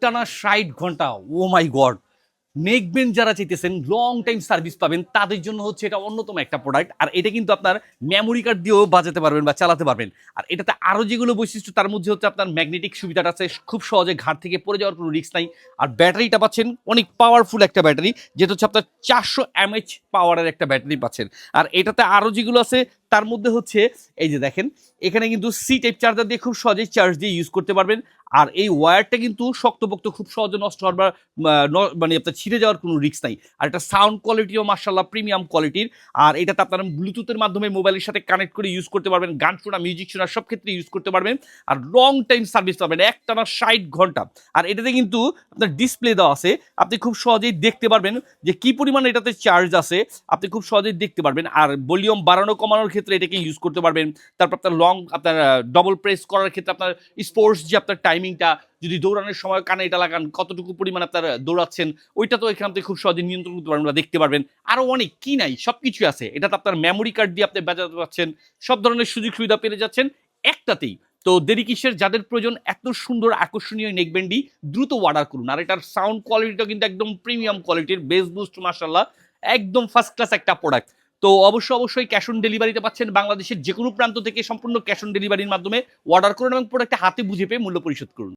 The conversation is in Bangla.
একটানা 60 ঘন্টা, ও মাই গড! নেকবেন্ড যারা চাইতেছেন লং টাইম সার্ভিস পাবেন তাদের জন্য হচ্ছে এটা অন্যতম একটা প্রোডাক্ট। আর এটা কিন্তু আপনার মেমোরি কার্ড দিয়েও বাজাতে পারবেন বা চালাতে পারবেন। আর এটাতে আরো যেগুলো বৈশিষ্ট্য তার মধ্যে হচ্ছে আপনার ম্যাগনেটিক সুবিধাটা আছে, খুব সহজে ঘাট থেকে পড়ে যাওয়ার কোনো রিস্ক নাই। আর ব্যাটারিটা পাচ্ছেন অনেক পাওয়ারফুল একটা ব্যাটারি, যেটা হচ্ছে আপনার 400 mAh পাওয়ারের একটা ব্যাটারি পাচ্ছেন। আর এটাতে আরো যেগুলো আছে তার মধ্যে হচ্ছে এই যে দেখেন, এখানে কিন্তু সি টাইপ চার্জার দিয়ে খুব সহজেই চার্জ দিয়ে ইউজ করতে পারবেন। আর এই ওয়্যারটা কিন্তু শক্তপোক্ত, খুব সহজে নষ্ট হওয়ার বা মানে আপনার ছিঁড়ে যাওয়ার কোনো রিস্ক নাই। আর এটা সাউন্ড কোয়ালিটিও মাশাআল্লাহ প্রিমিয়াম কোয়ালিটির। আর এটাতে আপনারা ব্লুটুথের মাধ্যমে মোবাইলের সাথে কানেক্ট করে ইউজ করতে পারবেন, গান শোনা, মিউজিক শোনা সব ক্ষেত্রে ইউজ করতে পারবেন। আর লং টাইম সার্ভিস পাবেন একটানা 60 ঘন্টা। আর এটাতে কিন্তু আপনার ডিসপ্লে দেওয়া আছে, আপনি খুব সহজেই দেখতে পারবেন যে কি পরিমাণে এটাতে চার্জ আছে, আপনি খুব সহজেই দেখতে পারবেন। আর ভলিউম বাড়ানো কমানোর ক্ষেত্রে এটাকে ইউজ করতে পারবেন। তারপর আপনার আপনার ডবল প্রেস করার ক্ষেত্রে আপনার স্পোর্টস যে আপনার টাইমিংটা, যদি দৌড়ানোর সময় কানে এটা লাগান কতটুকু পরিমাণ আপনার দৌড়াচ্ছেন, ওইটা তো এখান থেকে খুব সহজে নিয়ন্ত্রণ করতে পারবেন বা দেখতে পারবেন। আরো অনেক কি নাই সবকিছু আছে এটাতে। আপনার মেমোরি কার্ড দিয়ে আপনি বাজাতে পারছেন, সব ধরনের সুযোগ সুবিধা পেয়ে যাচ্ছেন একটাতেই। তো দেরি কিসের? যাদের প্রয়োজন এত সুন্দর আকর্ষণীয় নেকব্যান্ডি, দ্রুত অর্ডার করুন। আর এটার সাউন্ড কোয়ালিটিটা কিন্তু একদম প্রিমিয়াম কোয়ালিটির, বেস বুস্ট মাশাআল্লাহ, একদম ফার্স্ট ক্লাস একটা প্রোডাক্ট। তো অবশ্যই ক্যাশ অন ডেলিভারিতে পাচ্ছেন, বাংলাদেশের যে কোনো প্রান্ত থেকে সম্পূর্ণ ক্যাশ অন ডেলিভারির মাধ্যমে অর্ডার করুন এবং প্রোডাক্টটা হাতে বুঝে পেয়ে মূল্য পরিশোধ করুন।